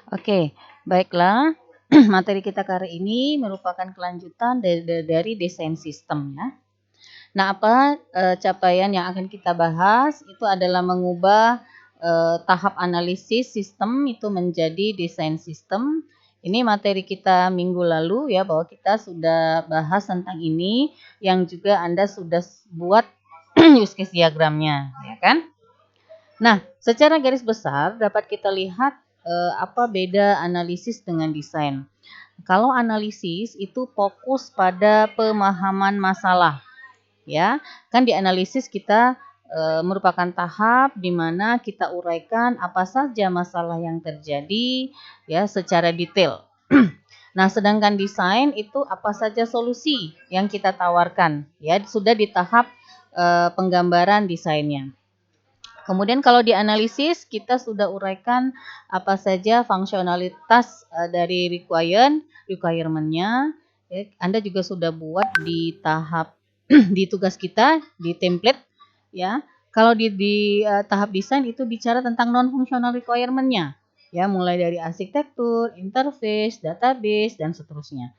Oke, baiklah. Materi kita kali ini merupakan kelanjutan dari desain sistem ya. Nah, apa capaian yang akan kita bahas itu adalah mengubah tahap analisis sistem itu menjadi desain sistem. Ini materi kita minggu lalu ya, bahwa kita sudah bahas tentang ini, yang juga Anda sudah buat use case diagramnya, ya kan? Nah, secara garis besar dapat kita lihat apa beda analisis dengan desain. Kalau analisis itu fokus pada pemahaman masalah, ya. Kan di analisis kita merupakan tahap di mana kita uraikan apa saja masalah yang terjadi ya secara detail. Nah, sedangkan desain itu apa saja solusi yang kita tawarkan, ya sudah di tahap penggambaran desainnya. Kemudian kalau di analisis kita sudah uraikan apa saja fungsionalitas dari requirement-nya. Ya, Anda juga sudah buat di tahap di tugas kita di template ya. Kalau di tahap desain itu bicara tentang non functional requirement-nya. Ya, mulai dari arsitektur, interface, database dan seterusnya.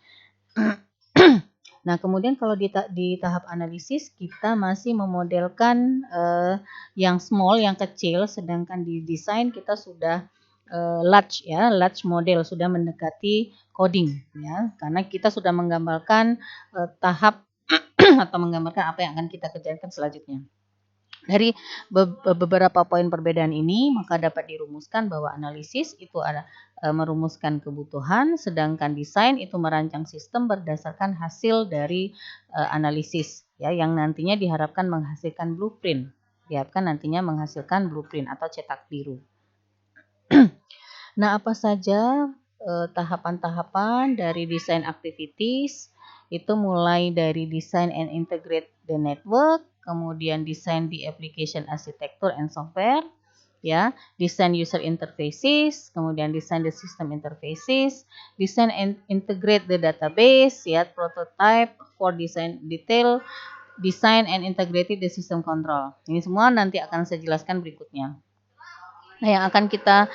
Nah, kemudian kalau di tahap analisis kita masih memodelkan yang small, yang kecil, sedangkan di desain kita sudah large ya, large model, sudah mendekati coding ya, karena kita sudah menggambarkan tahap atau menggambarkan apa yang akan kita kerjakan selanjutnya. Dari beberapa poin perbedaan ini, maka dapat dirumuskan bahwa analisis itu ada merumuskan kebutuhan, sedangkan desain itu merancang sistem berdasarkan hasil dari analisis, ya, yang nantinya diharapkan menghasilkan blueprint, atau cetak biru. Nah, apa saja tahapan-tahapan dari design activities? Itu mulai dari design and integrate the network, kemudian design the application architecture and software, ya, design user interfaces, kemudian design the system interfaces, design and integrate the database, ya, prototype for design detail, design and integrated the system control. Ini semua nanti akan saya jelaskan berikutnya. Nah, yang akan kita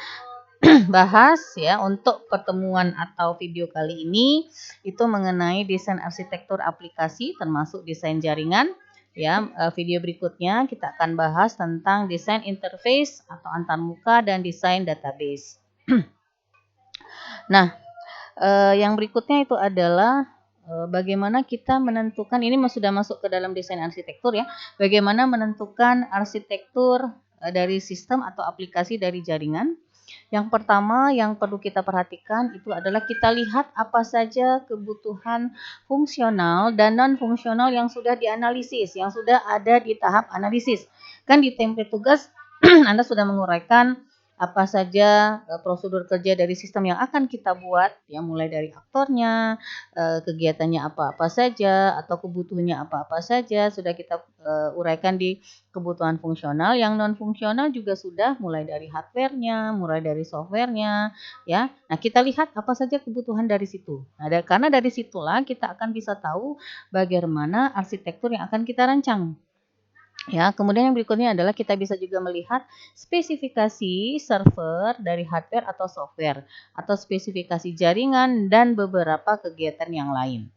bahas ya untuk pertemuan atau video kali ini itu mengenai desain arsitektur aplikasi termasuk desain jaringan. Ya, video berikutnya kita akan bahas tentang desain interface atau antarmuka dan desain database. Nah, yang berikutnya itu adalah bagaimana kita menentukan, ini sudah masuk ke dalam desain arsitektur ya, bagaimana menentukan arsitektur dari sistem atau aplikasi dari jaringan. Yang pertama yang perlu kita perhatikan itu adalah kita lihat apa saja kebutuhan fungsional dan non-fungsional yang sudah dianalisis, yang sudah ada di tahap analisis. Kan di template tugas Anda sudah menguraikan apa saja prosedur kerja dari sistem yang akan kita buat, ya, mulai dari aktornya, kegiatannya apa-apa saja, atau kebutuhannya apa-apa saja, sudah kita uraikan di kebutuhan fungsional. Yang non fungsional juga sudah, mulai dari hardware-nya, mulai dari software-nya, ya. Nah, kita lihat apa saja kebutuhan dari situ. Nah, karena dari situlah kita akan bisa tahu bagaimana arsitektur yang akan kita rancang. Ya, kemudian yang berikutnya adalah kita bisa juga melihat spesifikasi server dari hardware atau software, atau spesifikasi jaringan dan beberapa kegiatan yang lain.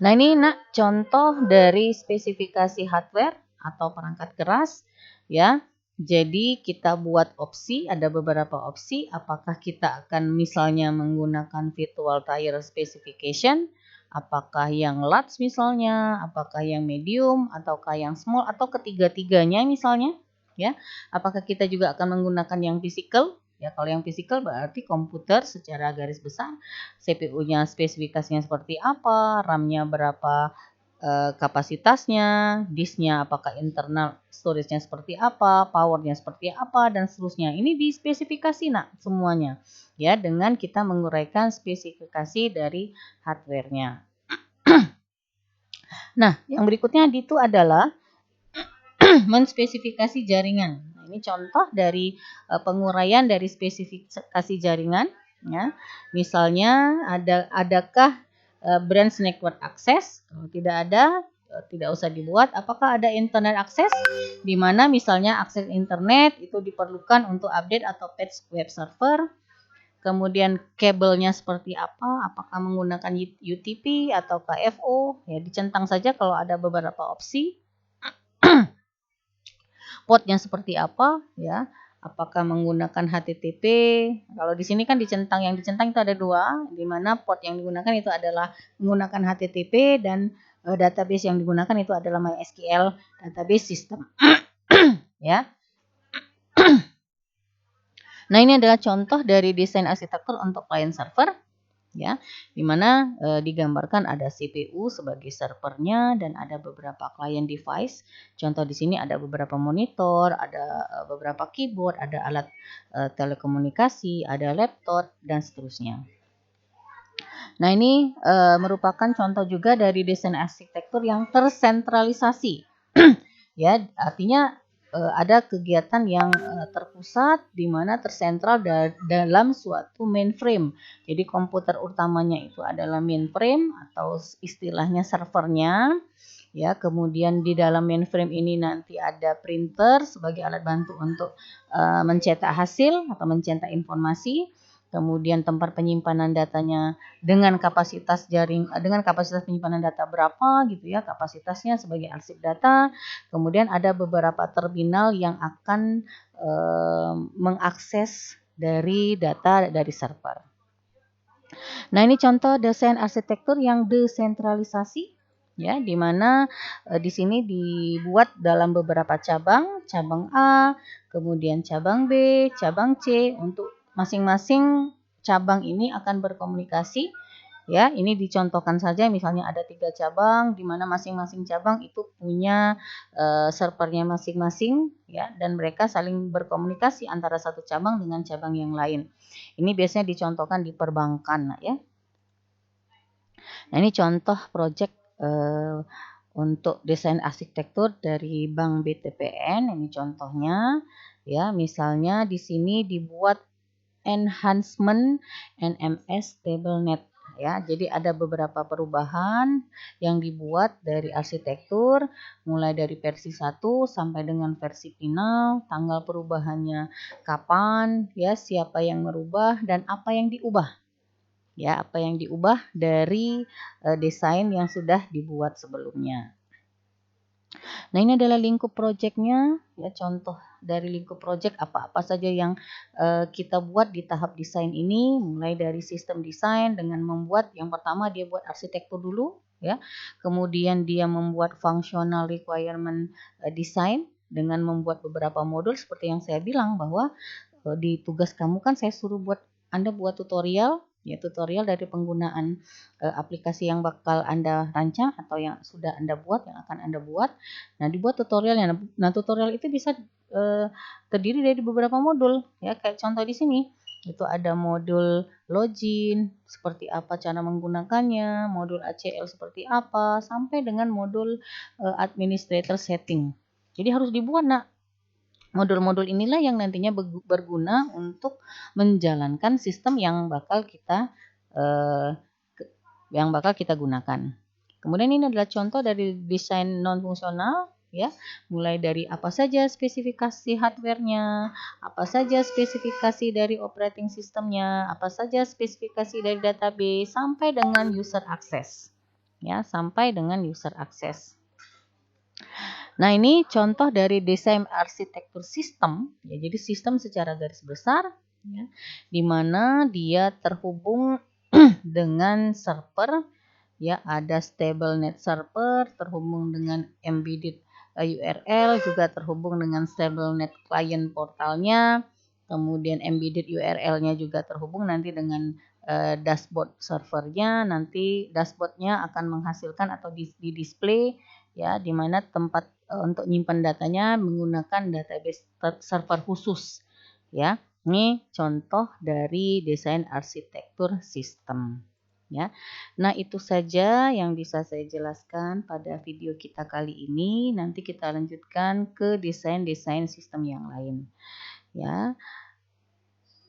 Nah, ini contoh dari spesifikasi hardware atau perangkat keras ya. Jadi kita buat opsi, ada beberapa opsi, apakah kita akan misalnya menggunakan virtual tire specification, apakah yang large misalnya, apakah yang medium, ataukah yang small, atau ketiga-tiganya misalnya, ya. Apakah kita juga akan menggunakan yang physical? Ya, kalau yang physical berarti komputer secara garis besar, CPU-nya spesifikasinya seperti apa, RAM-nya berapa kapasitasnya, disknya apakah internal storage-nya seperti apa, power-nya seperti apa, dan seterusnya. Ini dispesifikasi semuanya, ya, dengan kita menguraikan spesifikasi dari hardware-nya. Nah, yang berikutnya itu adalah menspesifikasi jaringan. Nah, ini contoh dari penguraian dari spesifikasi jaringan. Ya, misalnya adakah branch network access? Kalau tidak ada, tidak usah dibuat. Apakah ada internet akses? Di mana misalnya akses internet itu diperlukan untuk update atau patch web server. Kemudian kabelnya seperti apa? Apakah menggunakan UTP atau KFO? Ya, dicentang saja kalau ada beberapa opsi. Portnya seperti apa? Ya, apakah menggunakan HTTP? Kalau di sini kan dicentang, yang dicentang itu ada dua, di mana port yang digunakan itu adalah menggunakan HTTP dan database yang digunakan itu adalah MySQL database system. Ya. Nah, ini adalah contoh dari desain arsitektur untuk client server, ya, di mana digambarkan ada CPU sebagai servernya dan ada beberapa client device. Contoh di sini ada beberapa monitor, ada beberapa keyboard, ada alat telekomunikasi, ada laptop dan seterusnya. Nah, ini merupakan contoh juga dari desain arsitektur yang tersentralisasi. Ya, artinya ada kegiatan yang terpusat di mana tersentral dalam suatu mainframe. Jadi komputer utamanya itu adalah mainframe atau istilahnya servernya. Ya, kemudian di dalam mainframe ini nanti ada printer sebagai alat bantu untuk mencetak hasil atau mencetak informasi. Kemudian tempat penyimpanan datanya dengan kapasitas penyimpanan data berapa gitu ya, kapasitasnya sebagai arsip data. Kemudian ada beberapa terminal yang akan mengakses dari data dari server. Nah, ini contoh desain arsitektur yang desentralisasi, ya, di mana di sini dibuat dalam beberapa cabang, cabang A, kemudian cabang B, cabang C. Untuk masing-masing cabang ini akan berkomunikasi. Ya, ini dicontohkan saja, misalnya ada 3 cabang, di mana masing-masing cabang itu punya servernya masing-masing, ya, dan mereka saling berkomunikasi antara satu cabang dengan cabang yang lain. Ini biasanya dicontohkan di perbankan, ya. Nah, ini contoh proyek untuk desain arsitektur dari Bank BTPN. Ini contohnya, ya, misalnya di sini dibuat enhancement NMS TableNet, ya. Jadi ada beberapa perubahan yang dibuat dari arsitektur mulai dari versi 1 sampai dengan versi final, tanggal perubahannya kapan, ya, siapa yang merubah dan apa yang diubah. Ya, apa yang diubah dari desain yang sudah dibuat sebelumnya. Nah, ini adalah lingkup proyeknya, ya, contoh dari lingkup proyek apa-apa saja yang kita buat di tahap desain ini, mulai dari sistem desain dengan membuat, yang pertama dia buat arsitektur dulu, ya. Kemudian dia membuat functional requirement design dengan membuat beberapa modul seperti yang saya bilang bahwa di tugas kamu kan saya suruh Anda buat tutorial, ya, tutorial dari penggunaan aplikasi yang bakal Anda rancang atau yang sudah Anda buat, yang akan Anda buat. Nah, dibuat tutorialnya. Nah, tutorial itu bisa terdiri dari beberapa modul, ya, kayak contoh di sini. Itu ada modul login, seperti apa cara menggunakannya, modul ACL seperti apa, sampai dengan modul administrator setting. Jadi harus dibuat, nak. Modul-modul inilah yang nantinya berguna untuk menjalankan sistem yang bakal kita gunakan. Kemudian ini adalah contoh dari desain non fungsional, ya, mulai dari apa saja spesifikasi hardware-nya, apa saja spesifikasi dari operating system-nya, apa saja spesifikasi dari database sampai dengan user access. Ya, sampai dengan user access. Nah, ini contoh dari desain arsitektur sistem, ya, jadi sistem secara garis besar, ya, di mana dia terhubung dengan server, ya, ada stable net server terhubung dengan embedded URL, juga terhubung dengan stable net client portalnya, kemudian embedded URL-nya juga terhubung nanti dengan dashboard servernya. Nanti dashboardnya akan menghasilkan atau di display, ya, di mana tempat untuk nyimpan datanya menggunakan database server khusus, ya. Ini contoh dari desain arsitektur sistem, ya. Nah, itu saja yang bisa saya jelaskan pada video kita kali ini. Nanti kita lanjutkan ke desain-desain sistem yang lain, ya.